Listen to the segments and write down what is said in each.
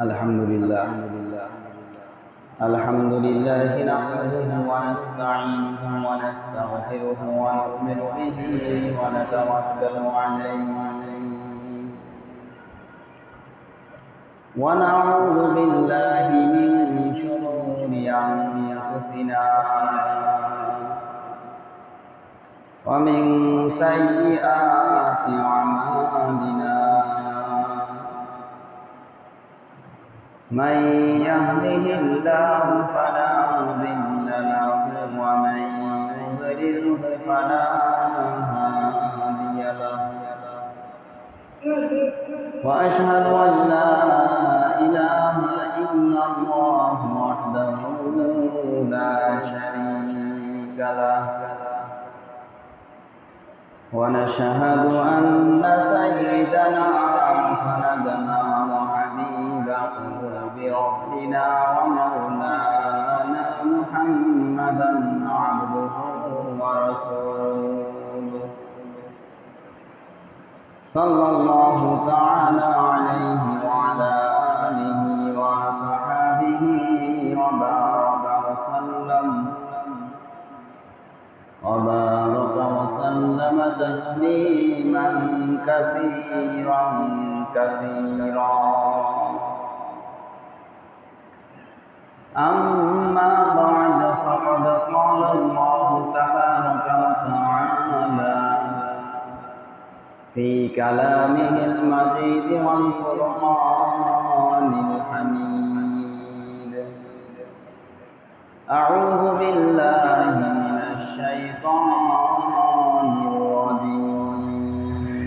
الحمد لله الحمد لله نحمده ونستعينه ونستغفره ونؤمن به ونتوكل عليه ونعوذ بالله من شرور أنفسنا ومن سيئات أعمالنا من يهده الله فلا مضل له ومن يضلل فلا هادي له وأشهد أن لا إله إلا الله وحده لا شريك له ونشهد أن سيدنا وسندنا وحبيب قلوب ربنا ومولانا محمدا عبده ورسوله صلى الله تعالى عليه وعلى آله وصحبه وبارك وسلم تسليما كثيرا أما بعد فقد قال الله تبارك وتعالى في كلامه المجيد والفرقان الحميد أعوذ بالله من الشيطان الرجيم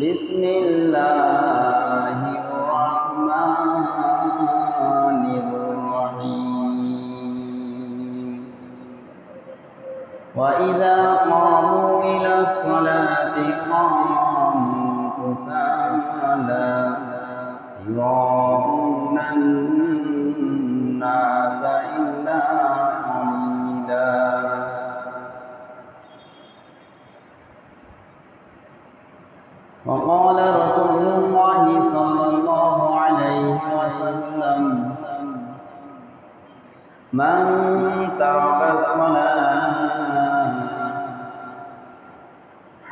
بسم الله الرحمن الرحيم وإذا قاموا إلى الصلاة قاموا كسالى يراءون الناس إلا قليلا وقال رسول الله صلى الله عليه وسلم من ترك الصلاة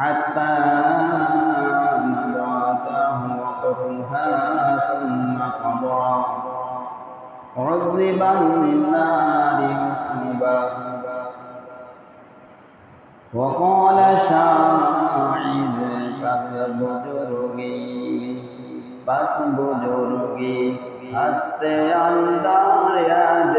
حتى مضاته وقتها ثم قضى عذب النار عقبا وقال شاعر بس بزرگی ہستے اندار یاد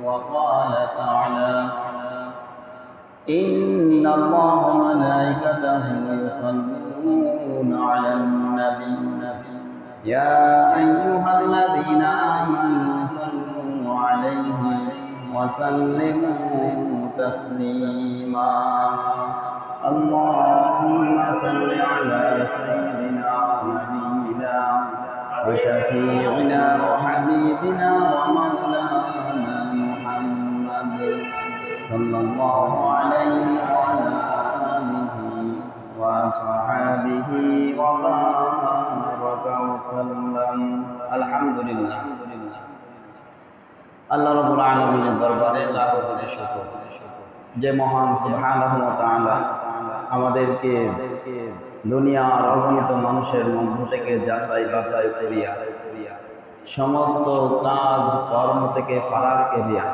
وقال تعالى إن الله وملائكته يصلون على النبي يا أيها الذين آمنوا صلوا عليه وسلموا تسليما اللهم صل على سيدنا ونبينا وشفيعنا وحبيبنا ومولانا محمد صلى الله عليه وعلى آله وصحبه وبارك وسلم الحمد لله আল্লাহ রাব্বুল আলামিনের দরবারে লাখ কোটি শুকর যে মহান সুবহানাহু ওয়া তাআলা আমাদেরকে দুনিয়ার অগণিত মানুষের মধ্য থেকে যাচাই বাছাই করিয়া সমস্ত কাজ কর্ম থেকে ফারাক করিয়া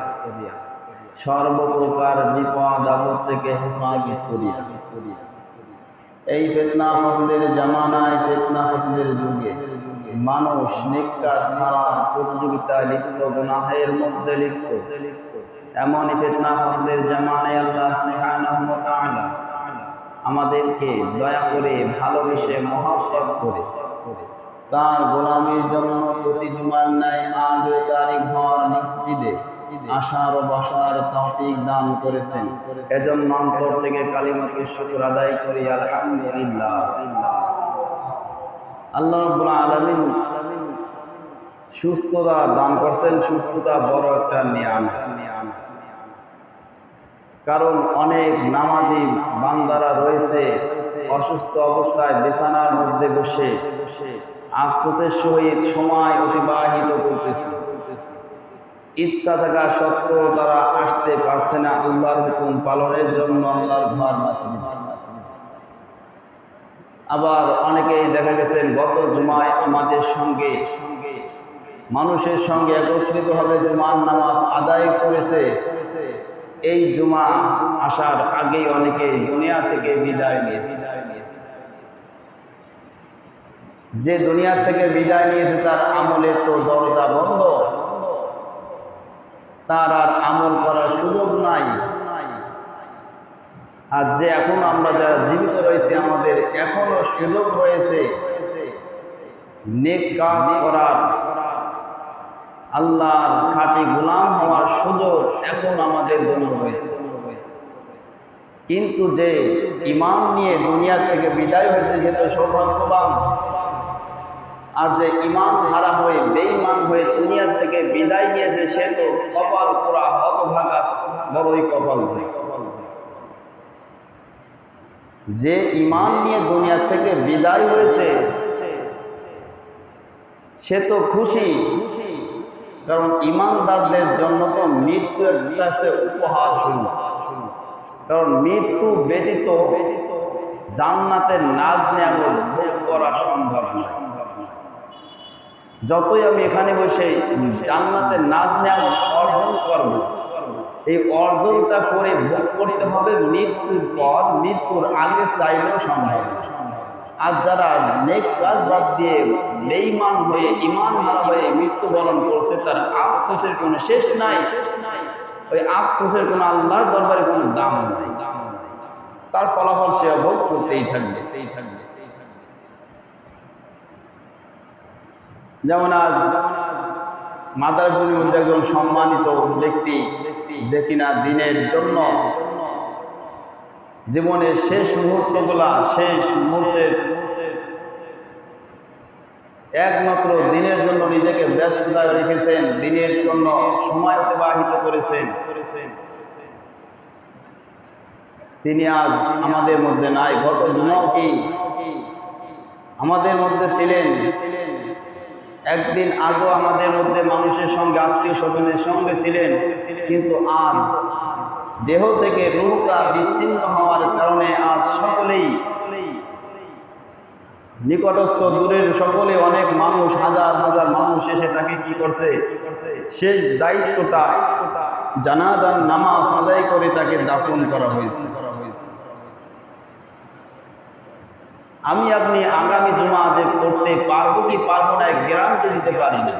সর্বপ্রকার বিপদ আপদ থেকে হেফাজত করিয়া এই ফিতনা ফাসাদের জামানায় ফিতনা ফাসাদের যুগে মানুষ নিকা ছাড়া প্রতিযোগিতায় লিপ্ত গুনাহের মধ্যে লিপ্ত এমনই ফিতনা ফাসাদের জামানায় আল্লাহ সুবহানাহু ওয়া তাআলা আমাদেরকে দয়া করে ভালোবেসে মহব্বত করে তার গোলামীর জন্য প্রতি জুমার ন্যায় আজ তার ঘর মসজিদে আসার ও বসার তৌফিক দান করেছেন। এজন্য অন্তর থেকে কালিমাতুশ শুকর আদায় করি আলহামদুলিল্লাহ। আল্লাহ রাব্বুল আলামিন সুস্থতা দান করছেন। সুস্থতা বড় একটা নিয়ামত। কারণ অনেক নামাজি বান্দারা রয়েছে অসুস্থ অবস্থায় বিছানার মধ্যে বসে আফসোসের সহিত সময় অতিবাহিত করতেছে। ইচ্ছা থাকা সত্ত্বেও তারা আসতে পারছে না আল্লাহর হুকুম পালনের জন্য, আল্লাহর ঘর মসজিদ। আবার অনেকেই দেখা গেছেন গত জুমায় আমাদের সঙ্গে মানুষের সঙ্গে একত্রিতভাবে জুমার নামাজ আদায় করেছে। এই জুমা আসার আগেই অনেকেই দুনিয়া থেকে বিদায় নিয়েছে। যে দুনিয়া থেকে বিদায় নিয়েছে তার আমলের তো দরজা বন্ধ, তার আর আমল করার সুযোগ নাই। আর যে এখন আমরা যারা জীবিত রয়েছে আমাদের এখনো সুযোগ রয়েছে নেক কাজ করার, আল্লাহর খাঁটি গোলাম হওয়ার সুযোগ এখন আমাদের জন্য রয়েছে। কিন্তু যে ঈমান নিয়ে দুনিয়া থেকে বিদায় হয়েছে সে তো সৌভাগ্যবান। আর যে ঈমান হারা হয়ে বেঈমান হয়ে দুনিয়া থেকে বিদায় নিয়েছে সে তো কপাল পোড়া হতভাগা, বড়ই কপাল। যে ঈমান নিয়ে দুনিয়া থেকে বিদায় হয়েছে সে তো খুশি, কারণ ঈমানদারদের জন্য তো মৃত্যু একটা উপহার শুরু। কারণ মৃত্যু ব্যতীত জান্নাতের নাজ নিয়ামত ভোগ করা সম্ভব নয়। যতই আমি এখানে বসে জান্নাতের নাজ নিয়ামত অর্জন করব, এই অর্জনটা করে ভোগ করতে হবে মৃত্যুর পর। মৃত্যুর আগে চাইলেও সম্ভব। আর যারা নেক কাজ বাদ দিয়ে বেঈমান হয়ে ঈমান হারা হয়ে মৃত্যুবরণ করছে তার আফসোসের কোনো শেষ নাই। ওই আফসোসের কোনো আল্লাহর দরবারে কোনো দাম নাই। তার ফলাফল সে ভোগ করতেই থাকবে। যেমন আজ মাদারপুরের মধ্যে একজন সম্মানিত ব্যক্তি যে কিনা দিনের জন্য জীবনের শেষ মুহূর্তগুলা, শেষ মুহূর্তের একমাত্র দিনের জন্য নিজেকে ব্যস্ততা রেখেছেন, দিনের জন্য সময় অতিবাহিত করেছেন, তিনি আজ আমাদের মধ্যে নাই। গত জুমাও কি আমাদের মধ্যে ছিলেন। একদিন আগেও আমাদের মধ্যে মানুষের সঙ্গে আত্মীয় স্বজনের সঙ্গে ছিলেন, কিন্তু আজ দেহ থেকে রূহটা বিচ্ছিন্ন হওয়ার কারণে আজ সকলেই নিকটস্থ দূরের সকলে অনেক মানুষ, হাজার হাজার মানুষ এসে তাকে কি করছে, শেষ দায়িত্বটা জানাজার নামাজ আদায় করে তাকে দাফন করা হয়েছে। আমি আপনি আগামী জুমা যে করতে পারবো কি পারবো না গ্যারান্টি দিতে পারি না।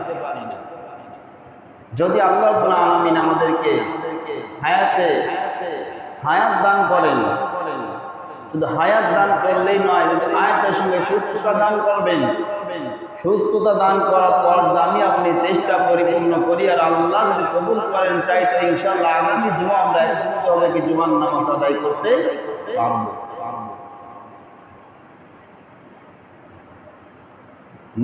যদি আল্লাহ রাব্বুল আলামিন আমাদেরকে হায়াত দান করেন, শুধু হায়াত দান করলেই নয়, যদি হায়াতের সঙ্গে সুস্থতা দান করবেন, সুস্থতা দান করার পর আমি আপনি চেষ্টা পরিপূর্ণ করি আর আল্লাহ যদি কবুল করেন চাইতে ইনশাআল্লাহ আগামী জুমা আমরা একত্রিত হলে কি জুমার নামাজ আদায় করতে পারবো।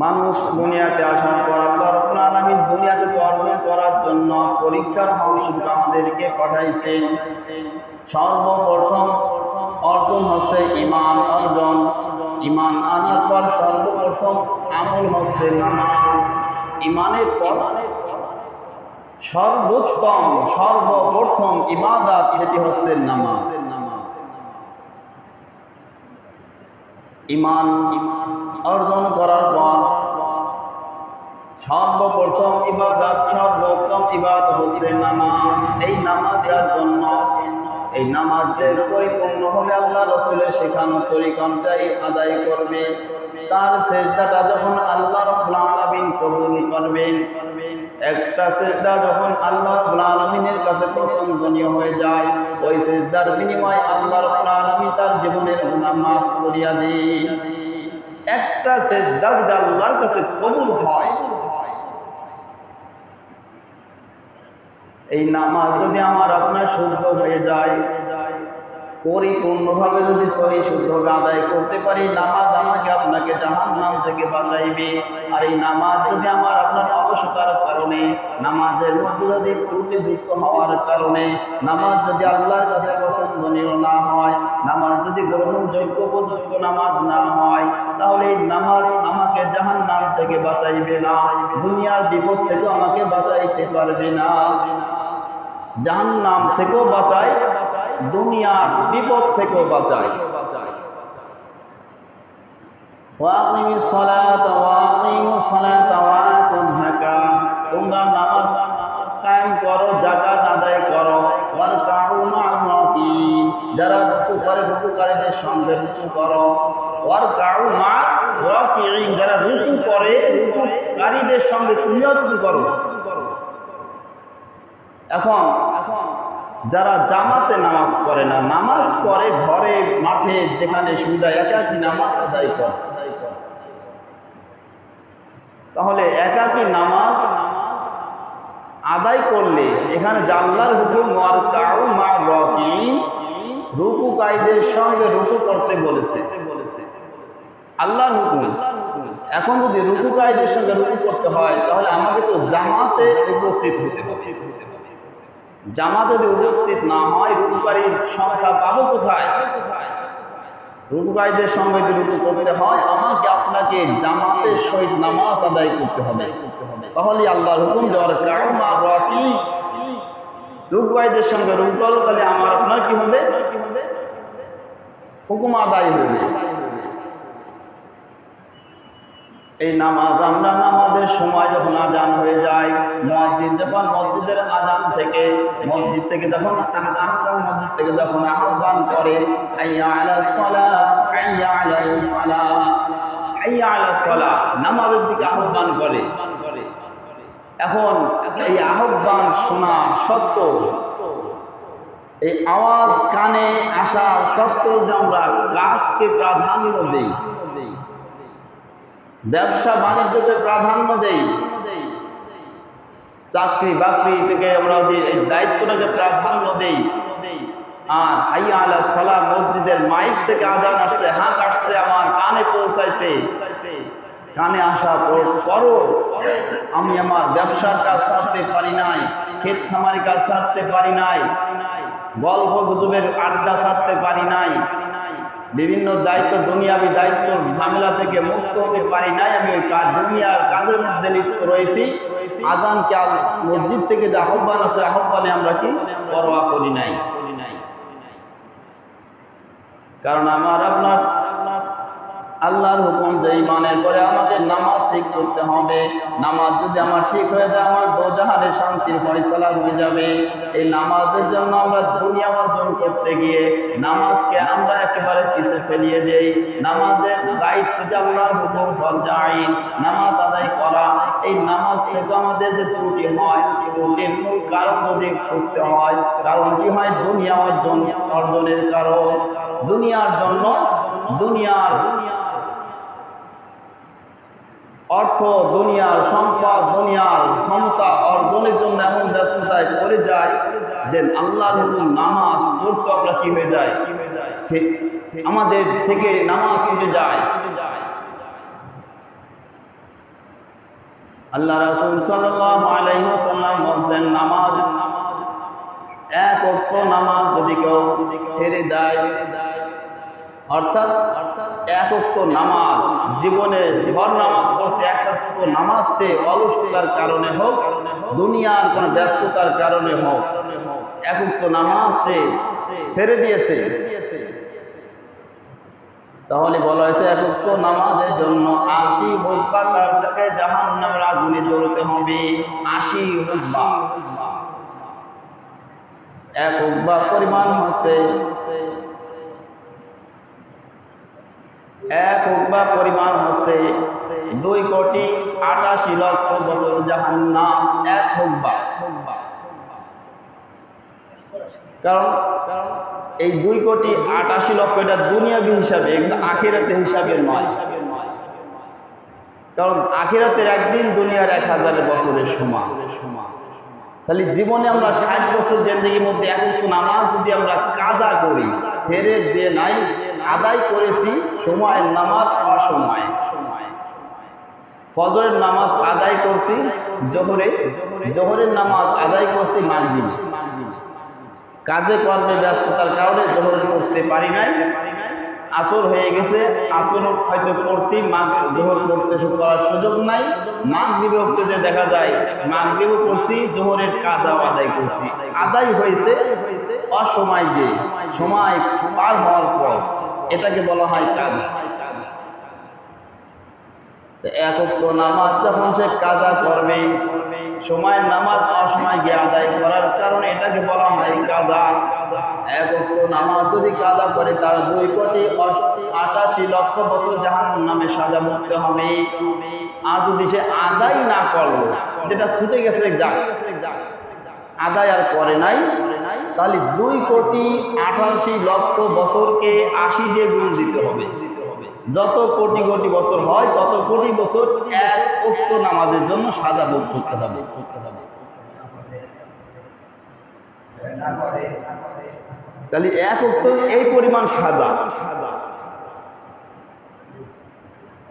মানুষ দুনিয়াতে আসার পর আল্লাহ রাব্বুল আলামিন দুনিয়াতে অর্জন করার জন্য পরীক্ষার মানসিক আমাদেরকে পাঠাইছেন। সর্বপ্রথম অর্জন হচ্ছে ঈমান অর্জন। ঈমান আনার পর সর্বপ্রথম আমল হচ্ছে নামাজ। ঈমানের পর সর্বপ্রথম ইবাদত সেটি হচ্ছে নামাজ। ঈমান অর্জন করার পর সর্বপ্রথম ইবাদত হচ্ছে নামাজ। এই নামাজের জন্য এই নামাজ যে পরিপূর্ণ হবে আল্লাহ রাসূলের শেখানো তরিকা অনুযায়ী আদায় করবে, তার সিজদাটা যখন আল্লাহ রাব্বুল আলামিন কবুল করবেন, একটা সিজদা যখন আল্লাহ রাব্বুল আলামিনের কাছে পছন্দনীয় হয়ে যায়, ওই সিজদার বিনিময়ে আল্লাহ রাব্বুল আলামিন তার জীবনের গুনাহ মাফ করিয়া দেন। একটা সিজদা যদি আল্লাহর কাছে কবুল হয়, এই নামাজ যদি আমার আপনার শুদ্ধ হয়ে যায়, পরিপূর্ণভাবে যদি সহি শুদ্ধভাবে আদায় করতে পারি, নামাজ আমাকে আপনাকে জাহান্নাম থেকে বাঁচাইবে। আর এই নামাজ যদি আমার আপনার অলসতার কারণে, নামাজের মধ্যে যদি ত্রুটিযুক্ত হওয়ার কারণে, নামাজ যদি আল্লাহর কাছে পছন্দনীয় না হয়, নামাজ যদি গ্রহণযোগ্য উপযুক্ত নামাজ না হয়, তাহলে এই নামাজ আমাকে জাহান্নাম থেকে বাঁচাইবে না, দুনিয়ার বিপদ থেকে আমাকে বাঁচাইতে পারবে না। জাহান্নাম থেকেও বাঁচায়, দুনিয়ার বিপদ থেকেও বাঁচায়। ওয়াকিমিস সালাতা ওয়াকিমুস সালাতা ওয়াতুজ যাকাত, তোমরা নামাজ কায়েম করো, যাকাত আদায় করো। ওয়ারকাউ মা'আর রাকিঈন, যারা রুকু করে রুকুকারীদের সঙ্গে রুকু করো। ওয়ারকাউ মা'আর রাকিঈন, যারা রুকু করে রুকুকারীদের সঙ্গে তুমিও রুকু করো। এখন যারা জামাতে নামাজ পড়ে না, নামাজ পড়ে ঘরে মাঠে যেখানে সুবিধা, একাকী নামাজ আদায় করে, তাহলে একাকী নামাজ আদায় করলে এখানে আল্লাহর হুকুম ওয়ারকাউ মা'আর রাকিঈন, রুকুকারীদের সঙ্গে রুকু করতে বলেছে আল্লাহর হুকুম। এখন যদি রুকুকারীদের সঙ্গে রুকু করতে হয়, তাহলে আমাকে তো জামাতে উপস্থিত হতে হবে। জামাতে যদি উপস্থিত না হয়, রুকুকারীর সংখ্যা পাবো কোথায়? রুকুকারীদের সঙ্গে যদি রুকু করতে হয়, আমাকে আপনাকে জামাতের সহিত নামাজ আদায় করতে হবে। তাহলে আল্লাহর হুকুম ওয়ারকাউ মা'আর রাকিঈন, রুকুকারীদের সঙ্গে রুকু করো, তাহলে আমার আপনার কি হবে? হুকুম আদায় হবে। এই নামাজ আমরা নামাজের সময় যখন আজান হয়ে যায়, মুয়াজ্জিন যখন মসজিদের আজান থেকে মসজিদ থেকে যখন মসজিদ থেকে যখন আহ্বান করে, হাইয়া আলাস সালাহ হাইয়া আলাল ফালাহ, হাইয়া আলাস সালাহ, নামাজের দিকে আহ্বান করে। এখন এই আহ্বান শোনা সত্ত্বেও, এই আওয়াজ কানে আসা সত্ত্বেও যে আমরা কাজকে প্রাধান্য দেই, ব্যবসা বাণিজ্যকে প্রাধান্য দেই, চাকরি বাকরি থেকে আমরা এই দায়িত্বটাকে প্রাধান্য দেই, আর হাইয়া আলাস সালাহ মসজিদের মাইক থেকে আজান আসছে, হাঁক আসছে, আমার কানে পৌঁছাইছে, কানে আসা পরও আমি আমার ব্যবসার কাজ ছাড়তে পারি নাই, ক্ষেত খামারি কাজ ছাড়তে পারি নাই, গল্প গুজবের আড্ডা ছাড়তে পারি নাই, বিভিন্ন দায়িত্ব দুনিয়াবি দায়িত্ব ঝামেলা থেকে মুক্ত হতে পারি নাই, আমি ওই দুনিয়ার কাজের মধ্যে লিপ্ত রয়েছি। আজান কে মসজিদ থেকে যে আহ্বান আছে, আহ্বানে আমরা কি পরোয়া করি নাই। কারণ আমার আপনার আল্লাহর হুকুম যে ঈমানের পরে আমাদের নামাজ ঠিক করতে হবে। নামাজ যদি আমার ঠিক হয়ে যায়, আমার দোজাহানের শান্তির ফয়সালা হয়ে যাবে। এই নামাজের জন্য আমরা দুনিয়া অর্জন করতে গিয়ে নামাজকে আমরা একেবারে পিছে ফেলিয়ে দেই। নামাজের দায়িত্ব যে আল্লাহর হুকুম ফরজ আইন, নামাজ আদায় করা। এই নামাজ থেকে আমাদের যে ত্রুটি হয়, ত্রুটির মূল কারণ যদি খুঁজতে হয়, কারণ কি হয়? দুনিয়া অর্জনের কারণ। দুনিয়ার জন্য দুনিয়ার অর্থ, দুনিয়ার সম্পদ, দুনিয়ার ক্ষমতা অর্জনের জন্য এমন ব্যস্ততায় পড়ে যায় যে আল্লাহর হুকুম নামাজ পড়তে আমরা কি হয়ে যায়, আমাদের থেকে নামাজ ছুটে যায়। আল্লাহ রাসূল সাল্লাল্লাহু আলাইহি ওয়াসাল্লাম বলেন, নামাজ এক ওয়াক্ত নামাজ যদি কেউ ছেড়ে দেয়, অর্থাৎ এক ওয়াক্ত নামাজ জীবনে ভর নামাজ পড়ছে, এক ওয়াক্ত নামাজ সে অলসতার কারণে হোক, দুনিয়ার কোন ব্যস্ততার কারণে হোক, এক ওয়াক্ত নামাজ সে ছেড়ে দিয়েছে, তাহলে বলা হয়েছে এক ওয়াক্ত নামাজের জন্য 80 হুকবা তাকে জাহান্নামের আগুনে জ্বলতে হবে। 80 হুকবা, এক হুকবা পরিমাণ হচ্ছে, এক হুকবা পরিমাণ হচ্ছে 2,88,00,000 বছর জাহান্নাম। এক হুকবা, কারণ এই 2,88,00,000 এটা দুনিয়াবি হিসাবে, আখিরাতের হিসাবে নয়। কারণ আখিরাতের একদিন দুনিয়ার 1000 বছরের সমান। তাহলে জীবনে আমরা 60 বছর জিন্দেগির মধ্যে এক ওয়াক্ত নামাজ যদি আমরা কাজা করি, ছেড়ে দিয়ে নাই, আদায় করেছি সময়ের নামাজ অসময়ে, ফজরের নামাজ আদায় করছি জোহরের নামাজ আদায় করছি মাগরিবে, কাজে কর্মে ব্যস্ততার কারণে জোহর করতে পারি নাই, আসর হয়ে গেছে, আসর হয়তো করছি, জোহর করতে করার সুযোগ নাই, মাগরিবে উঠতে যে দেখা যায় মাগরিবও করছি, জোহরের কাজাও আদায় করছি, আদায় হয়েছে অসময়, যে সময় পার হওয়ার পর এটাকে বলা হয় কাজা। এক ওয়াক্ত নামাজ যখন সে কাজা করবে, সময়ের নামাজ অসময় গিয়ে আদায় করার কারণে এটাকে বলা হয় কাজা। এক ওয়াক্ত নামাজ যদি কাজা করে তার 2,88,00,000 বছর জাহান্নামে সাজা ভুগতে হবে। আর যদি সে আদায় না করলো, যেটা ছুটে গেছে আদায় আর করে নাই, তাহলে 2,88,00,000 বছরকে 80 দিয়ে গুণ দিতে হবে। যত কোটি কোটি বছর হয় তত কোটি বছর এক ওয়াক্ত নামাজের জন্য সাজা ভোগ করতে হবে। তাহলে এক ওয়াক্ত এই পরিমাণ সাজা।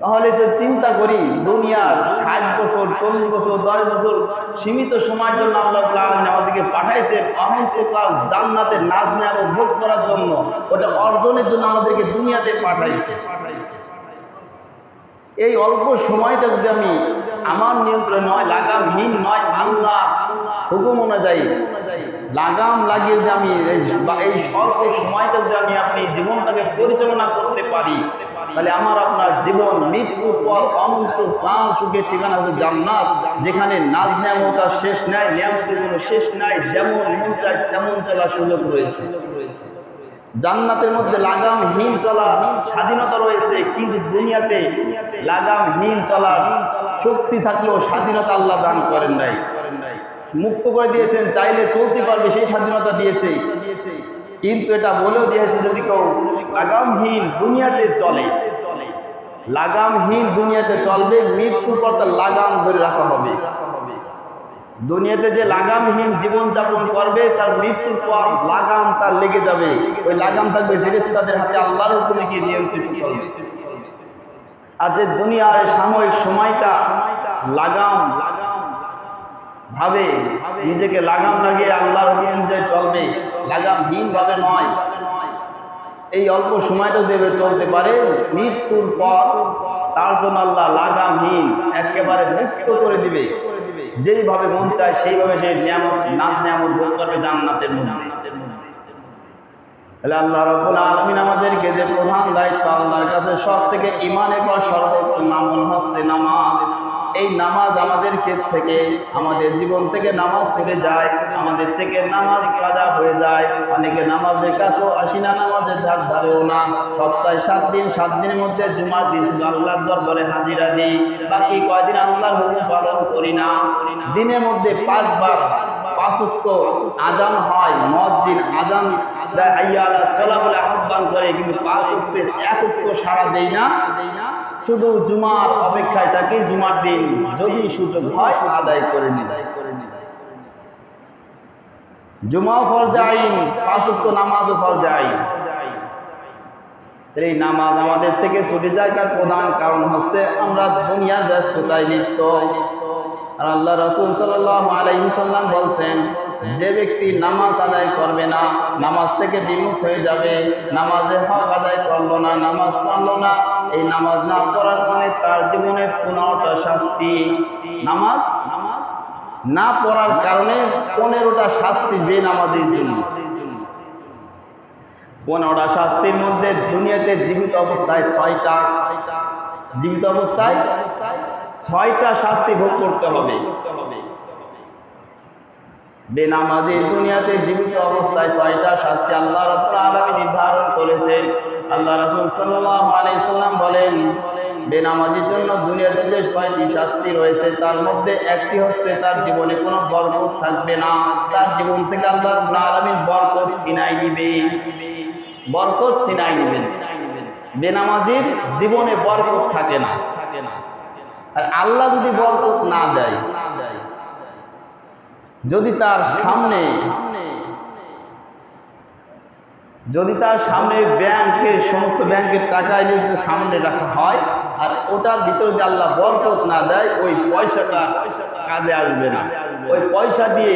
তাহলে যে চিন্তা করি, দুনিয়ার 60 বছর 40 বছর 10 বছর সীমিত সময়ের জন্য আল্লাহ আমাদেরকে পাঠাইছেন অনন্তকাল জান্নাতের নাজ নেয়ামত ভোগ করার জন্য, ওটা অর্জনের জন্য আমাদেরকে দুনিয়াতে পাঠাইছে। এই অল্প সময়টা যদি আমি আমার নিয়ন্ত্রণে নয়, লাগামহীন নয়, আল্লাহ হুকুম অনুযায়ী লাগাম লাগিয়ে যদি আমি এই স্বল্প সময়টা যদি আমি আপনি জীবনটাকে পরিচালনা করতে পারি, তাহলে আমার আপনার জীবন মৃত্যুর পর অনন্ত কাল সুখের ঠিকানা আছে জান্নাত, যেখানে নাজ নেয়ামত আর শেষ নাই, নিয়ামতের কোনো শেষ নাই, যেমন মন চায় তেমন চলার সুযোগ রয়েছে। জান্নাতের মধ্যে লাগামহীন চলার স্বাধীনতা রয়েছে, কিন্তু দুনিয়াতে লাগামহীন চলার শক্তি থাকলেও স্বাধীনতা আল্লাহ দান করেন নাই, মুক্ত করে দিয়েছেন, চাইলে চলতে পারবে সেই স্বাধীনতা দিয়েছে। কিন্তু এটা বলেও দিয়েছে যদি কেউ লাগামহীন দুনিয়াতে চলে, লাগামহীন দুনিয়াতে চলবে, মৃত্যুর পর তার লাগাম ধরে রাখা হবে। দুনিয়াতে যে লাগামহীন জীবন যাপন করবে, তার মৃত্যুর পর লাগাম তার লেগে যাবে, ওই লাগাম থাকবে ফেরেশতাদের হাতে, আল্লাহর হুকুমে কি নিয়ন্ত্রিত চলবে। আর যে দুনিয়ার সাময়িক সময়টা লাগাম ভাবে নিজেকে লাগাম লাগিয়ে আল্লাহর হুকুম অনুযায়ী চলবে, লাগামহীন ভাবে নয়, এই অল্প সময়টা দেবে চলতে পারে, মৃত্যুর পর তার জন্য আল্লাহ লাগামহীন একেবারে মুক্ত করে দিবে, যেইভাবে মন চায় সেইভাবে সে নাজ নিয়ামত ভোগ করবে জান্নাতের মধ্যে। তাহলে আল্লাহ রাব্বুল আলামিন আমাদেরকে যে প্রধান দায়িত্ব, আল্লাহর কাছে সব থেকে ঈমানের পর সর্বোত্তম আমল হচ্ছে নামাজ। এই নামাজ আমাদের ক্ষেত্র থেকে, আমাদের জীবন থেকে নামাজ সরে যায়, আমাদের থেকে নামাজ কাজা হয়ে যায়। অনেকে নামাজের কাছেও আসি না, নামাজের ধার ধারেও না। সপ্তাহে 7 দিন, 7 দিনের মধ্যে জুমার দিন শুধু আল্লাহর দরবারে হাজিরা দিই, বাকি কয়দিন আল্লাহর হুকুম পালন করি না। দিনের মধ্যে 5 বার 5 ওয়াক্ত আজান হয়, মুয়াজ্জিন আজান দেয়, হাইয়া আলাস সালাহ বলে আহ্বান করে, কিন্তু 5 ওয়াক্তের 1 ওয়াক্ত সাড়া দেই না, শুধু জুমার অপেক্ষায় থাকি, জুমার দিন যদি সুযোগ হয় আদায় করে নি। জুমাও ফরজ আইন, 5 ওয়াক্ত নামাজও ফরজ আইন। এই নামাজ আমাদের থেকে ছুটে যায়, তার প্রধান কারণ হচ্ছে আমরা দুনিয়ার ব্যস্ততায় লিপ্ত। আর আল্লাহ রাসূল সাল্লাল্লাহু আলাইহি ওয়াসাল্লাম বলছেন, যে ব্যক্তি নামাজ আদায় করবে না, নামাজ থেকে বিমুখ হয়ে যাবে, নামাজের হক আদায় করলো না, নামাজ পড়লো না, এই নামাজ না পড়ার কারণে তার জীবনে 15টা শাস্তি, নামাজ না পড়ার কারণে 15টা শাস্তি বেনামাজের জন্য। 15টা শাস্তির মধ্যে দুনিয়াতে জীবিত অবস্থায় 6টা, জীবিত অবস্থায় 6টা শাস্তি ভোগ করতে হবে। বেনামাজি দুনিয়াতে জীবিত অবস্থায় 6টা শাস্তি আল্লাহ রাব্বুল আলামিন নির্ধারণ করেছেন। আল্লাহ রাসূল সাল্লাল্লাহু আলাইহি সাল্লাম বলেন, বেনামাজির জন্য দুনিয়াতে যে 6টি শাস্তি রয়েছে, তার মধ্যে একটি হচ্ছে তার জীবনে কোনো বরকত থাকবে না, তার জীবন থেকে আল্লাহ রাব্বুল আলামিন বরকত ছিনাই দিবে, বরকত ছিনাই দিবেন। বেনামাজির জীবনে বরকত থাকে না। আর আল্লাহ যদি বরকত না দেয়, যদি তার সামনে যদি তার সামনে ব্যাংকের সমস্ত ব্যাংকের টাকা এনে সামনে রাখা হয় আর ওটার ভিতরে যদি আল্লাহ বরকত না দেয় ওই পয়সাটা কাজে আসবে না। ওই পয়সা দিয়ে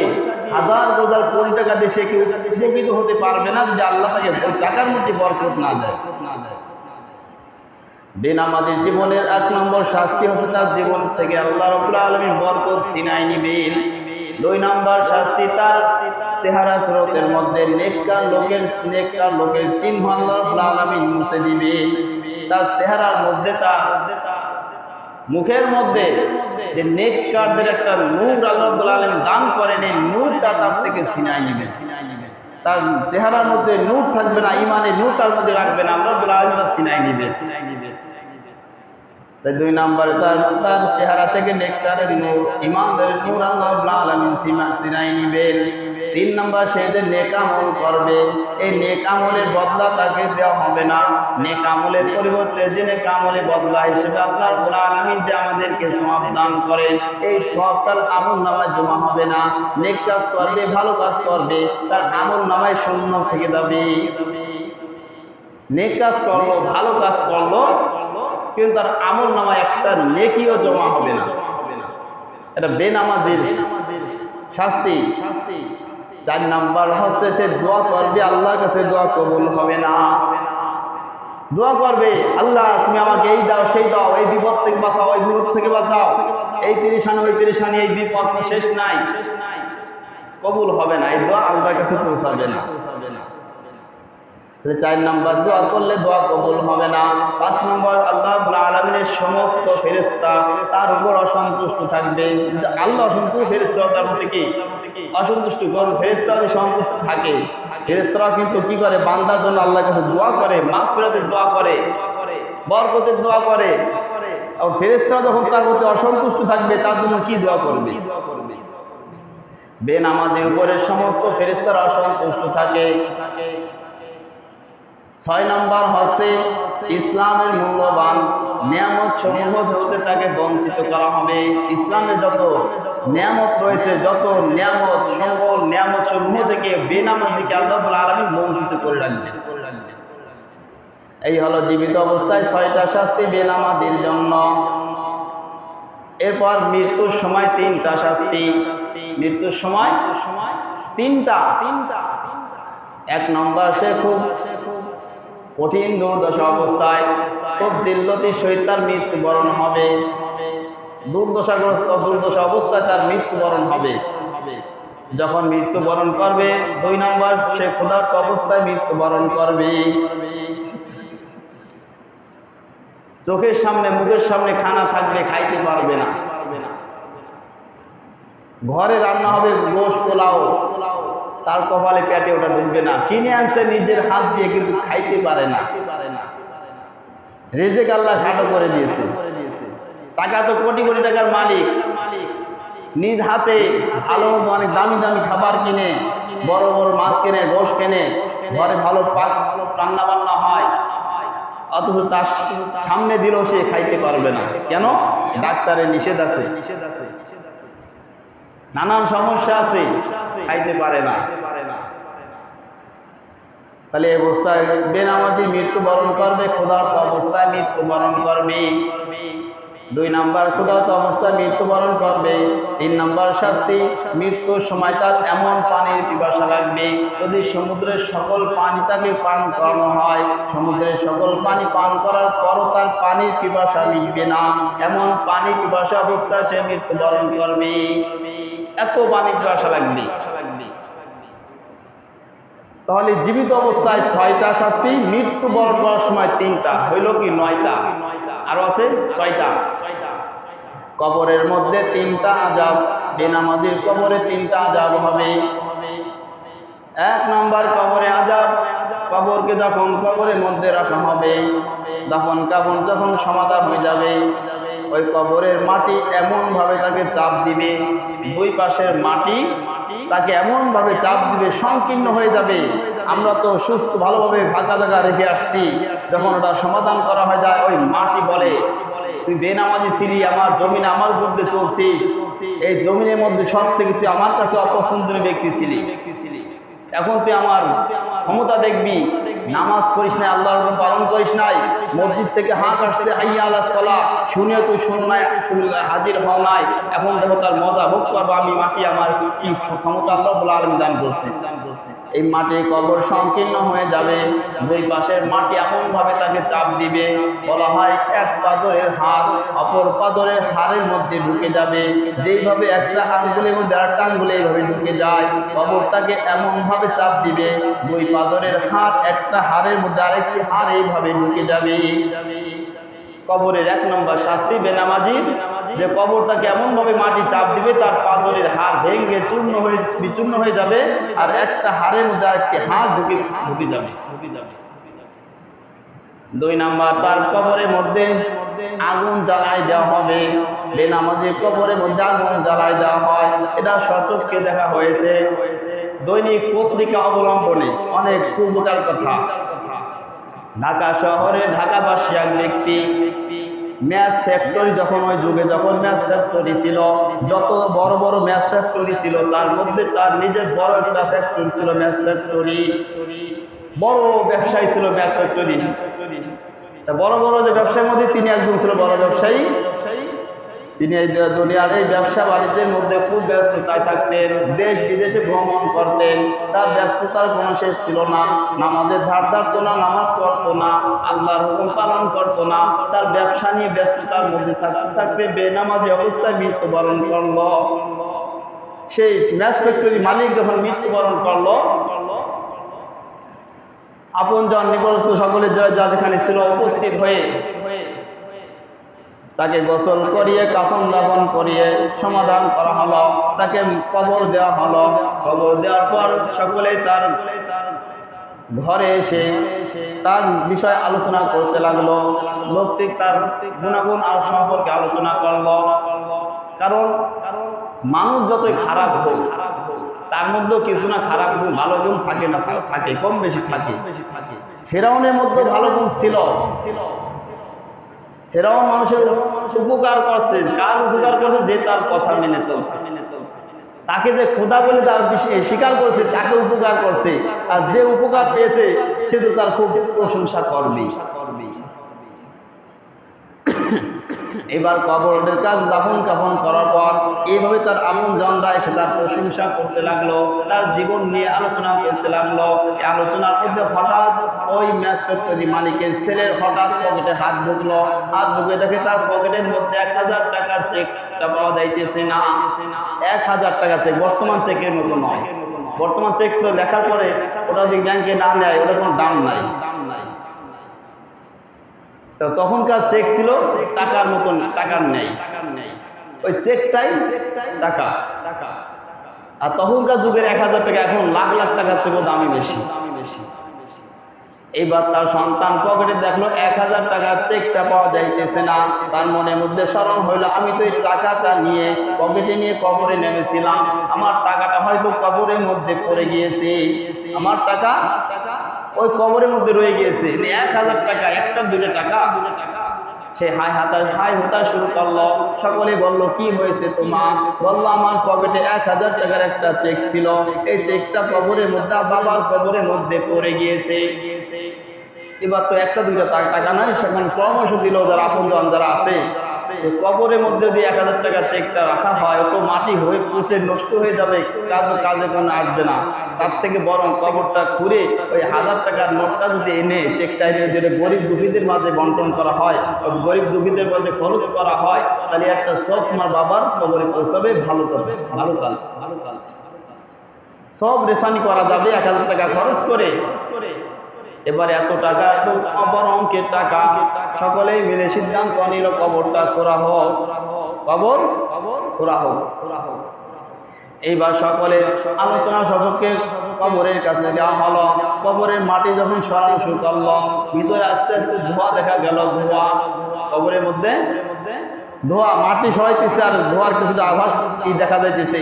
হাজার হাজার কোটি টাকা দিয়ে সে কেউ উপকৃত হতে পারবে না যদি আল্লাহ তাকে ওই টাকার মধ্যে বরকত না দেয়। বেনামাজির জীবনের 1 নম্বর শাস্তি হচ্ছে তার জীবন থেকে আল্লাহ রাব্বুল আলামিন বরকত ছিনাই নিবেন। 2 নম্বর শাস্তি তার চেহারা সুরতের মধ্যে নেককার লোকের চিহ্ন আল্লাহ রাব্বুল আলামিন মুছে দিবেন। তার চেহারার মধ্যে তার মুখের মধ্যে যে নেককারদের একটা নূর আল্লাহ রাব্বুল আলামিন দান করেন, এই নূরটা তার থেকে ছিনাই নিবেন। তার চেহারার মধ্যে নূর থাকবে না, ইমানের নূর তার মধ্যে রাখবে না, আল্লাহ রাব্বুল আলামিন ছিনাই নিবেন। তাই 2 নম্বরে তার চেহারা থেকে নেককারের নূর, ইমানদারের নূর আল্লাহ রাব্বুল আলামিন ছিনাই নিবেন। 3 নম্বর সে যে নেক আমল করবে, এই নেক আমলের বদলা তাকে দেওয়া হবে না। নেক আমলের পরিবর্তে যে নেক আমলে বদলা হিসেবে আল্লাহ রাব্বুল আলামিন যে আমাদেরকে সওয়াব দান করেন, এই সওয়াব তার আমল নামায় জমা হবে না। নেক কাজ করবে, ভালো কাজ করবে, তার আমল নামায় শূন্য থেকে যাবে। নেক কাজ করলো, ভালো কাজ করলো, কিন্তু তার আমল নামায় একটা নেকিও জমা হবে না। এটা বেনামাজির শাস্তি। 4 নাম্বার হচ্ছে সে দোয়া করবে, আল্লাহর কাছে দোয়া কবুল হবে না। দোয়া করবে, আল্লাহ তুমি আমাকে এই দাও, সেই দাও, এই বিপদ থেকে বাঁচাও, এই বিপদ থেকে বাঁচাও, এই পেরেশানি, ওই পেরেশানি, এই বিপদ শেষ নাই, কবুল হবে না। এই দোয়া আল্লাহর কাছে পৌঁছাবে না। 4 নাম্বার দোয়া করলে দোয়া কবুল হবে না। 5 নম্বর আল্লাহ রাব্বুল আলামিনের সমস্ত ফেরেশতা তার উপর অসন্তুষ্ট থাকবে। যদি আল্লাহ অসন্তুষ্ট, ফেরেশতা তার প্রতি কি অসন্তুষ্ট, কারণ ফেরেশতা যদি সন্তুষ্ট থাকে, ফেরেশতারা কিন্তু কি করে, বান্দার জন্য আল্লাহর কাছে দোয়া করে, মাগফিরাতের দোয়া করে, বরকতের দোয়া করে। আর ফেরেশতারা যখন তার প্রতি অসন্তুষ্ট থাকবে, তার জন্য কি দোয়া করবে? বেনামাজির উপরে সমস্ত ফেরেশতারা অসন্তুষ্ট থাকে। 6 নম্বর হচ্ছে ইসলামের মূল্যবান নিয়ামত সমূহ হতে তাকে বঞ্চিত করা হবে। ইসলামে যত নিয়ামত রয়েছে, যত নিয়ামত, সকল নিয়ামত সমূহ থেকে বেনামাজিকে আল্লাহ রাব্বুল আলামিন বঞ্চিত করে রাখবেন। এই হলো জীবিত অবস্থায় 6টা শাস্তি বেনামাজির জন্য। এরপর মৃত্যুর সময় 3টা শাস্তি। মৃত্যুর সময় 3টা। 1 নম্বর সে খুব কঠিন দুর্দশা অবস্থায়, খুব জিল্লতির সহিত তার মৃত্যুবরণ হবে। দুর্দশা অবস্থায় তার মৃত্যুবরণ হবে। যখন মৃত্যুবরণ করবে, 2 নম্বর সে ক্ষুধার্ত অবস্থায় মৃত্যুবরণ করবে। চোখের সামনে, মুখের সামনে খানা থাকবে, খাইতে পারবে না। ঘরে রান্না হবে গোশ পোলাও, তার কপালে পেটে ওটা ঢুকবে না। কিনে আনছে নিজের হাত দিয়ে, কিন্তু খাইতে পারে না। রিজিক আল্লাহ খাটো করে দিয়েছে। টাকা তো কোটি কোটি টাকার মালিক, নিজ হাতে ভালো অনেক দামি দামি খাবার কিনে, বড় বড় মাছ কেনে, গোশ কেনে, ঘরে ভালো রান্না বান্না হয়, অথচ তার সামনে দিলেও সে খাইতে পারবে না। কেন? ডাক্তারের নিষেধ আছে, নানান সমস্যা আছে, খাইতে পারে না। তাহলে এই অবস্থায় বেনামাজি মৃত্যুবরণ করবে, ক্ষুধার্ত অবস্থায় মৃত্যুবরণ করবে। 2 নম্বর ক্ষুধার্ত অবস্থায় মৃত্যুবরণ করবে। 3 নম্বর শাস্তি, মৃত্যুর সময় তার এমন পানির পিপাসা লাগবে, যদি সমুদ্রের সকল পানি তাকে পান করানো হয়, সমুদ্রের সকল পানি পান করার পরও তার পানির পিপাসা মিটবে না। এমন পানি পিপাসা অবস্থায় সে মৃত্যুবরণ করবে। এত পানির পিপাসা লাগবে। তাহলে জীবিত অবস্থায় 6টা শাস্তি, মৃত্যুবরণ করার সময় 3টা, হইল কি 9টা, আরো আছে 6টা। কবরের মধ্যে 3টা আযাব, বেনামাজির কবরে 3টা আযাব হবে। 1 নম্বর কবরে আযাব, কবরকে যখন কবরের মধ্যে রাখা হবে, দাফন কাফন যখন সমাধান হয়ে যাবে, ওই কবরের মাটি এমন ভাবে তাকে চাপ দিবে, 2 পাশের মাটি তাকে এমন ভাবে চাপ দিবে, সংকীর্ণ হয়ে যাবে। আমরা তো সুস্থ ভালোভাবে ফাঁকা জায়গা রেখে আসছি, যখন ওটা সমাধান করা হয়ে যায়, ওই মাটি বলে তুই বেনামাজি ছিলি, আমার জমিনে আমার বিরুদ্ধে চলছিস, এই জমিনের মধ্যে সব থেকে তুই আমার কাছে অপছন্দনীয় ব্যক্তি ছিলি, এখন তুই আমার ক্ষমতা দেখবি, নামাজ পড়িস নাই, আল্লাহর হুকুম পালন করিস নাই, মসজিদ থেকে হাত আসছে হাইয়া আলাস সালাহ, শুনে তুই শোন নাই, হাজির হও নাই, এখন দেখো তার মজা ভোগ করবো আমি, মাটি আমার কি ক্ষমতা আল্লাহ রাব্বুল আলামিন দান করছে। এই মাটি কবর সংকীর্ণ হয়ে যাবে, দুই পাশের মাটি এমনভাবে তাকে চাপ দিবে, বলা হয় এক পাঁজরের হাড় অপর পাঁজরের হাড়ের মধ্যে ঢুকে যাবে, যেইভাবে একটা আঙ্গুলের মধ্যে আরেকটা আঙ্গুলে এইভাবে ঢুকে যায়, কবর তাকে এমনভাবে চাপ দিবে দুই পাঁজরের হাড় একটা হাড়ের মধ্যে আরেকটি হাড় এইভাবে ঢুকে যাবে। কবরের এক নম্বর শাস্তি বেনামাজির, যে কবরটাকে এমনভাবে মাটি চাপ দিবে তার পাঁজরের হাড় ভেঙে চূর্ণ হয়ে বিচূর্ণ হয়ে যাবে, আর একটা হাড়ের মধ্যে আরেকটি হাড় ঢুকে যাবে। দুই নাম্বার, তার কবরের মধ্যে আগুন জ্বালাই দেওয়া হবে। বেনামাজির কবরের মধ্যে আগুন জ্বালাই দেওয়া হয়, এটা সচক্ষে দেখা হয়েছে। দৈনিক পত্রিকা অবলম্বনে অনেক পূর্বকার কথা, ঢাকা শহরে ঢাকাবাসী এক ব্যক্তি ম্যাচ ফ্যাক্টরি, যখন ওই যুগে যখন ম্যাচ ফ্যাক্টরি ছিল, যত বড় বড় ম্যাচ ফ্যাক্টরি ছিল তার মধ্যে তার নিজের বড় একটা ফ্যাক্টরি ছিল, ম্যাচ ফ্যাক্টরি, বড় ব্যবসায়ী ছিল ম্যাচ ফ্যাক্টরি। বড় বড় যে ব্যবসায়ীর মধ্যে তিনি একজন ছিল বড় ব্যবসায়ী। তিনি এই দুনিয়ার এই ব্যবসা বাণিজ্যের মধ্যে খুব ব্যস্ততায় থাকতেন, দেশ বিদেশে ভ্রমণ করতেন, তার ব্যস্ততার কোনো শেষ ছিল না। নামাজের ধার ধারতো না, নামাজ পড়তো না, আল্লাহর হুকুম পালন করতো না, তার ব্যবসা নিয়ে ব্যস্ততার মধ্যে থাকতে থাকতে বেনামাজি অবস্থায় মৃত্যুবরণ করলো। সেই ম্যাচ ফ্যাক্টরি মালিক যখন মৃত্যুবরণ করলো, আপনজন নিকটস্থ সকলে যা যেখানে ছিল উপস্থিত হয়ে তাকে গোসল করিয়ে কাফন দাফন করিয়ে সমাধান করা হলো, তাকে কবর দেওয়া হলো। কবর দেওয়ার পর সকলেই তার ঘরে এসে তার বিষয় আলোচনা করতে লাগলো। লোকটি তার গুণাগুণ আর সম্পর্কে আলোচনা করলো। কারণ মানুষ যতই খারাপ হোক তার মধ্যেও কিছু না খারাপ গুণ ভালো গুণ থাকে না, থাকে কম বেশি থাকে। ফেরাউনের মধ্যে ভালো গুণ ছিল। ফেরাউন মানুষের উপকার করছে, কার উপকার করছে? যে তার কথা মেনে চলছে। তাকে যে খোদা বলে তার স্বীকার করছে তাকে উপকার করছে, আর যে উপকার পেয়েছে সে তো তার খুব প্রশংসা করবে। এবার কবরের কাজ দাফন কাফন করার পর এইভাবে তার আপনজনরা এসে তার প্রশংসা করতে লাগলো, তার জীবন নিয়ে আলোচনা করতে লাগলো। এই আলোচনার মধ্যে হঠাৎ ওই ম্যাচ ফ্যাক্টরি মালিকের ছেলের হঠাৎ পকেটে হাত ঢুকলো। হাত ঢুকে দেখে তার পকেটের মধ্যে 1000 টাকার চেকটা পাওয়া যাইতেছে না। 1000 টাকা চেক, বর্তমান চেকের মতো নয়। বর্তমান চেক তো লেখার পরে ওটা যদি ব্যাংকে না নেয় ওটা কোনো দাম নাই। তো তখনকার চেক ছিল টাকার মতন, টাকার নেই, ওই চেকটাই টাকা। আর তখনকার যুগের 1000 টাকা এখন লাখ লাখ টাকার চেকেও দামি বেশি। এইবার তার সন্তান পকেটে দেখলো 1000 টাকার চেকটা পাওয়া যাইতেছে না। তার মনের মধ্যে স্মরণ হইলো, আমি তো এই টাকাটা নিয়ে পকেটে নিয়ে কবরে নেমেছিলাম, আমার টাকাটা হয়তো কবরের মধ্যে পড়ে গিয়েছে, আমার টাকা ওই কবরের মধ্যে রয়ে গিয়েছে। 1000 টাকা, একটা দুটো টাকা। সে হাই হতাশ শুরু করলো। সকলে বলল, কি হয়েছে তোমার? বললো, আমার পকেটে 1000 টাকার একটা চেক ছিল, এই চেকটা কবরের মধ্যে, বাবার কবরের মধ্যে পড়ে গিয়েছে। এবার তো একটা দুটো টাকা নাই, সেখানে পরামর্শ দিল যারা আপনজন যারা আছে, কবরের মধ্যে যদি 1000 টাকার চেকটা রাখা হয় তো মাটি হয়ে পচে নষ্ট হয়ে যাবে, কাজে কোনো আসবে না। তার থেকে বরং কবরটা খুঁড়ে ওই 1000 টাকার নোটটা যদি এনে চেকটা এনে যদি গরিব দুঃখীদের মাঝে বন্টন করা হয়, গরিব দুঃখীদের মাঝে খরচ করা হয়, তাহলে একটা সব আমার বাবার কবরে পৌঁছাবে। ভালো কাজ সব রেশানি করা যাবে 1000 টাকা খরচ করে। এবার এত টাকা, এত বড় অঙ্কের টাকা, সকলেই মিলে সিদ্ধান্ত নিল কবরটা খোঁড়া হোক, কবর খোঁড়া হোক। এইবার সকলে আলোচনা সবকে কবরের কাছে যাওয়া হলো। কবরের মাটি যখন সরানো শুরু করলো, ভিতরে আস্তে আস্তে ধোঁয়া দেখা গেল। ধোঁয়া কবরের মধ্যে ধোঁয়া, মাটি সরাইতেছে আর ধোঁয়ার কিছুটা আভাস দেখা যাইতেছে।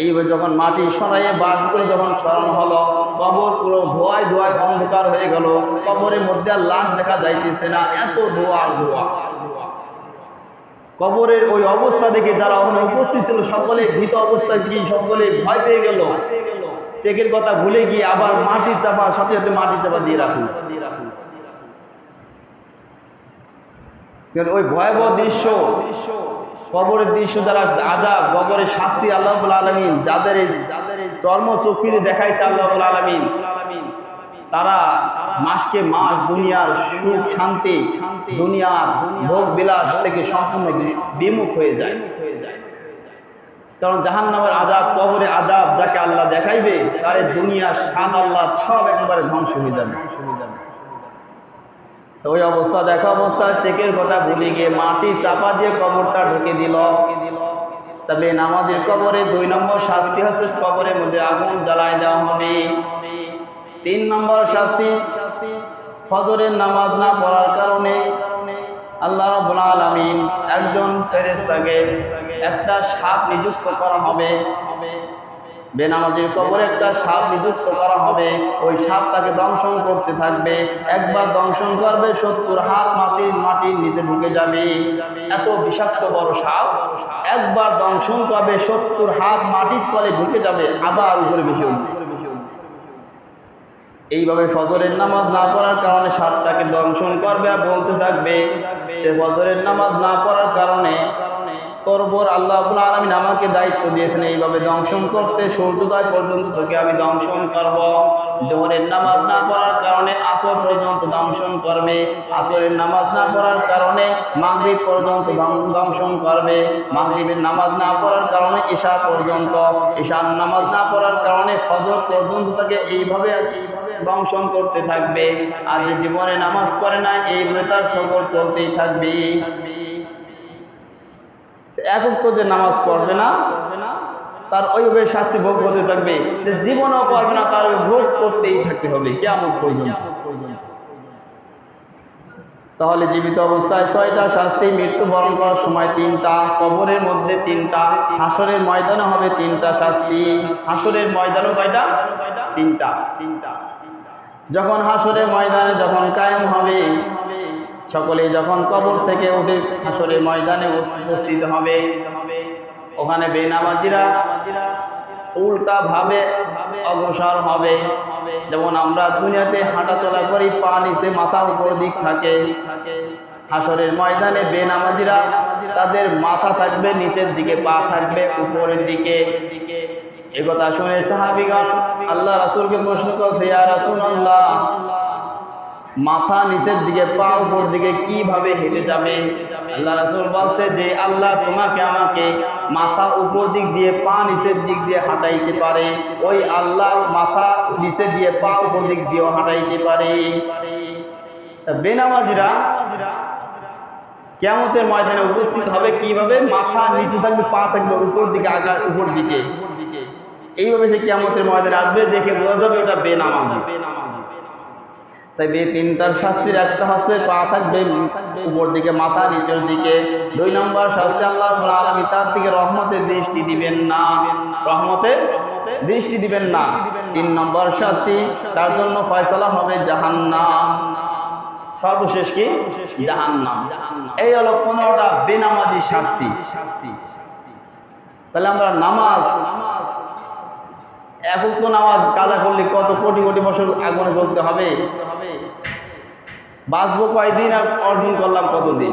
এইবার যখন মাটি সরাইয়ে বাস করে যখন সরানো হলো, কবর পুরো ধোঁয়ায় অন্ধকার হয়ে গেল। কবরের মধ্যে আর লাশ দেখা যাইতেছে না, এত ধোঁয়া। কবরের ওই অবস্থা দেখে যারা ওখানে উপস্থিত ছিল সকলে ভীত অবস্থায়, কি সকলে ভয় পেয়ে গেল। চেকের কথা ভুলে গিয়ে আবার মাটির চাপা, সাথে সাথে মাটির চাপা দিয়ে রাখুন। ওই ভয়াবহ দৃশ্য, কবরের দৃশ্য, যারা আযাব, কবরের শাস্তি আল্লাহ রাব্বুল আলামিন যাদের চর্মচক্ষুতে দেখাইছে আল্লাহ রাব্বুল আলামিন, তারা মাসকে মাস দুনিয়ার সুখ শান্তি, দুনিয়ার ভোগ বিলাস থেকে সম্পূর্ণ বিমুখ হয়ে যায়। কারণ জাহান্নামের আযাব, কবরে আযাব যাকে আল্লাহ দেখাইবে, তার দুনিয়ার স্বাদ আল্লাহ সব একেবারে ধ্বংস হয়ে যাবে। তো ওই অবস্থা, দেখা অবস্থায় চেকের কথা ভুলে গিয়ে মাটি চাপা দিয়ে কবরটা ঢুকে দিল। তবে নামাজের কবরে 2 নম্বর শাস্তি হচ্ছে কবরের মধ্যে আগুন জ্বালায় দেওয়া হবে। 3 নম্বর শাস্তি, ফজরের নামাজ না পড়ার কারণে আল্লাহ রাব্বুল আলামিন একজন ফেরেশতাকে একটা সাপ নিযুক্ত করা হবে। বেনামাজির কবরে একটা সাপ নিযুক্ত করা হবে। ওই সাপ তাকে দংশন করতে থাকবে। একবার দংশন করবে, 70 হাত মাটির নিচে ঢুকে যাবে। এত বিষাক্ত বড় সাপ একবার দংশন করবে, 70 হাত মাটির তলে ঢুকে যাবে, আবার উপরে বেশি উঠবে। এইভাবে ফজরের নামাজ না পড়ার কারণে সাপটাকে দংশন করবে আর বলতে থাকবে যে ফজরের নামাজ না পড়ার কারণে তোর উপর আল্লাহ রাব্বুল আলামিন আমাকে দায়িত্ব দিয়েছেন এইভাবে দংশন করতে, সূর্যোদয় পর্যন্ত তোকে আমি দংশন করব। জোহরের নামাজ না পড়ার কারণে আসর পর্যন্ত দংশন করবে, আসরের নামাজ না পড়ার কারণে মাগরিব পর্যন্ত দংশন করবে, মাগরিবের নামাজ না পড়ার কারণে ঈশা পর্যন্ত, ঈশার নামাজ না পড়ার কারণে ফজর পর্যন্ত তাকে এইভাবে দংশন করতে থাকবে। আর যে জীবনে নামাজ পড়ে না, এইভাবে তার খবর চলতেই থাকবে। একক তো যে নামাজ পড়বে না, তার ওইভাবে শাস্তি ভোগ হতে থাকবে। যে জীবনও পড়বে না, তার ভোগ করতেই থাকতে হবে কিয়ামত পর্যন্ত। তাহলে জীবিত অবস্থায় 6টা শাস্তি, মৃত্যুবরণ করার সময় 3টা, কবরের মধ্যে 3টা, হাসরের ময়দানে হবে 3টা শাস্তি। হাসরের ময়দানে কয়টা? 3টা। যখন হাসরের ময়দানে যখন কায়েম হবে, সকলে যখন কবর থেকে উঠে হাসরের ময়দানে উপস্থিত হবে, ওখানে বেনামাজিরা উল্টা ভাবে অগ্রসর হবে। যেমন আমরা দুনিয়াতে হাঁটা চলা করি, পা নিচে মাথা উপর দিক থাকে, হাসরের ময়দানে বেনামাজিরা তাদের মাথা থাকবে নিচের দিকে, পা থাকবে উপরের দিকে। একথা শুনে সাহাবীগণ আল্লাহ রাসূলকে প্রশ্ন করছে, ইয়া রাসূলুল্লাহ, মাথা নিচের দিকে পা উপর দিকে কিভাবে হেঁটে যাবে? আল্লাহ রাসূল বলছে যে আল্লাহ তোমাকে আমাকে মাথা উপর দিক দিয়ে পা নিচের দিক দিয়ে হাঁটাইতে পারে, ওই আল্লাহ মাথা নিচে দিয়ে পা উপর দিক দিয়েও হাঁটাইতে পারে। বেনামাজিরা কিয়ামতের ময়দানে উপস্থিত হবে কিভাবে? মাথা নিচে থাকবে, পা থাকবে উপর দিকে, আগার উপর দিকে। এইভাবে সে কিয়ামতের ময়দানে আসবে, দেখে বোঝা যাবে ওটা বেনামাজি। তাই 3টার শাস্তির একটা হচ্ছে পা থাকবে উপর দিকে, মাথা নিচের দিকে। 2 নম্বর শাস্তি, আল্লাহ রাব্বুল আলামিন তার দিকে রহমতের দৃষ্টি দিবেন না, রহমতের দৃষ্টি দিবেন না। 3 নম্বর শাস্তি, তার জন্য ফয়সালা হবে জাহান্নাম। সর্বশেষ কি? জাহান্নাম। এই হলো 15টা বেনামাজি শাস্তি। তাহলে আমরা নামাজ, একক তো নামাজ কাজা করলে কত কোটি কোটি বছর আগুনে জ্বলতে হবে, বাঁচবো কয়দিন আর অর্জন করলাম কতদিন?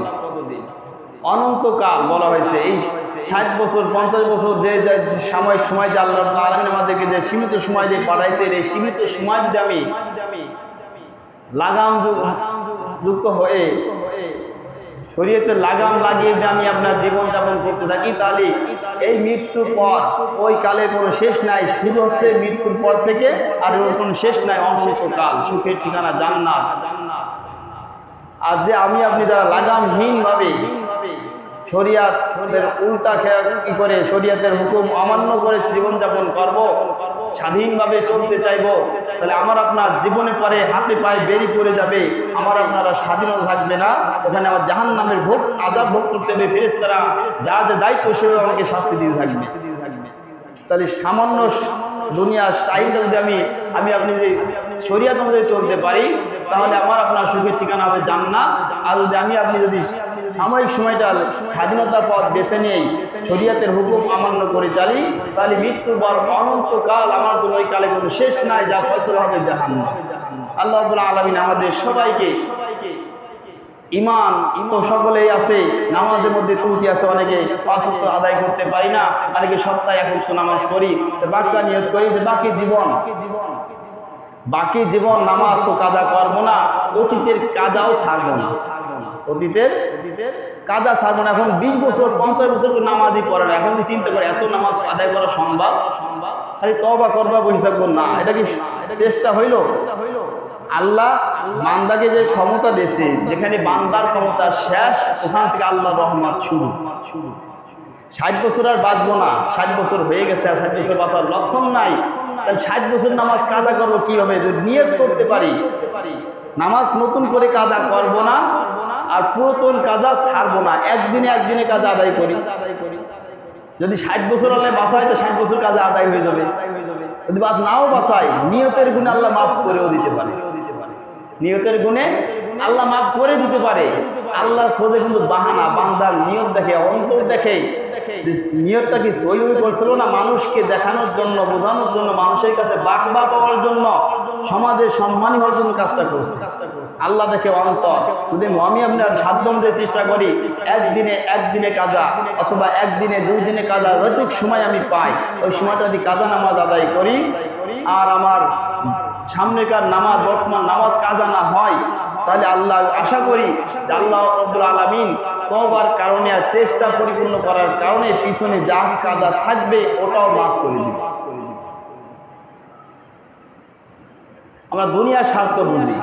অনন্তকাল বলা হয়েছে। এই 60 বছর 50 বছর যে সময় যে আল্লাহ রাব্বুল আলামিন আমাদেরকে যে সীমিত সময় যে পাঠাইছে, এই সীমিত সময় যদি আমি লাগাম যুক্ত হয়ে শরীয়তের লাগাম লাগিয়ে যদি আমি আপনার জীবনযাপন করতে থাকি, তাহলে এই মৃত্যুর পর ওই কালের কোনো শেষ নাই। শুরু হচ্ছে মৃত্যুর পর থেকে, আর ওর কোনো শেষ নাই, অনন্তকাল সুখের ঠিকানা জান্নাত। আর যে আমি আপনি যারা লাগামহীনভাবে শরীয়তের উল্টা কি করে, শরীয়তের হুকুম অমান্য করে জীবনযাপন করব, স্বাধীনভাবে চলতে চাইব, তাহলে আমার আপনার জীবনে পরে হাতে পায়ে বেরিয়ে পড়ে যাবে, আমার আপনারা স্বাধীনতা থাকবে না। ওখানে আমার জাহান্নামের ভোগ আযাব ভোগ করতে হবে। ফেরেশতারা যা যে দায়িত্ব সেভাবে আমাকে শাস্তি দিতে থাকবে। তাহলে সামান্য দুনিয়ার স্টাইলটা যদি আমি আপনি যদি শরীয়ত অনুযায়ী চলতে পারি, তাহলে আমার আপনার সুখের ঠিকানা হবে জান্নাত। আর যদি আমি আপনি যদি সাময়িক সময়টা স্বাধীনতার পথ বেছে নিয়েই শরীয়তের হুকুম অমান্য করে চালি, তাহলে মৃত্যুর পর অনন্তকাল আমার জন্য ওই কালে কোনো শেষ নাই, যা ফয়সালা হবে জাহান্নাম। আল্লাহ রাব্বুল আলামিন আমাদের সবাইকে ইমান তো সকলেই আছে, নামাজের মধ্যে ত্রুটি আছে, অনেকে পাঁচ ওয়াক্ত আদায় করতে পারি না, অনেকে সপ্তাহে এক ওয়াক্ত নামাজ পড়ি, তো বাক্কা নিয়ত করি যে বাকি জীবন নামাজ তো কাজা করবো না, অতীতের কাজাও ছাড়বো না, অতীতের কাজা ছাড়বো না। এখন 20 বছর 50 বছর তো নামাজই পড়ে না, এখন চিন্তা করে এত নামাজ আদায় করা সম্ভব? খালি তওবা করবা বসে থাকবো না, এটা কি চেষ্টা হইল? আল্লাহ বান্দাকে যে ক্ষমতা দিয়েছে, যেখানে বান্দার ক্ষমতা শেষ, ওখান থেকে আল্লাহ রহমত শুরু। 60 বছর আর বাঁচবো না, 60 বছর হয়ে গেছে, আর 60 বছর বাঁচার লক্ষণ নাই, তাহলে 60 বছর নামাজ কাজা করবো কিভাবে? যদি নিয়ত করতে পারি নামাজ নতুন করে কাজা করবো না, আর পুরাতন কাজা ছাড়বো না, একদিনে কাজা আদায় করি। যদি 60 বছর আল্লাহ বাঁচায় তো 60 বছর কাজা আদায় হয়ে যাবে। যদি নাও বাঁচায়, নিয়তের গুণে আল্লাহ মাফ করেও দিতে পারে, নিয়তের গুণে আল্লাহ মাফ করে দিতে পারে। আল্লাহর খোঁজে কিন্তু বাহানা, বান্দার নিয়ত দেখে, অন্তর দেখে, নিয়তটা কি সহি করছিল না মানুষকে দেখানোর জন্য, বোঝানোর জন্য, মানুষের কাছে বাহবা পাওয়ার জন্য, সমাজে সম্মানী হওয়ার জন্য কাজটা করছে। আল্লাহ দেখে অন্তর। যদি আমি আপনার সাধ্য অনুযায়ী চেষ্টা করি, একদিনে কাজা অথবা একদিনে 2 দিনে কাজা, যতটুক সময় আমি পাই ওই সময়টা যদি কাজা নামাজ আদায় করি, আর আমার সামনেকার নামাজ বর্তমান নামাজ কাজা না হয়, তাহলে আল্লাহ আশা করি যে আল্লাহ রাব্বুল আলামিন তওবার কারণে আর চেষ্টা পরিপূর্ণ করার কারণে পিছনে যা কাজা থাকবে ওটাও মাফ করে দিবে। আমরা দুনিয়ার স্বার্থ বুঝি,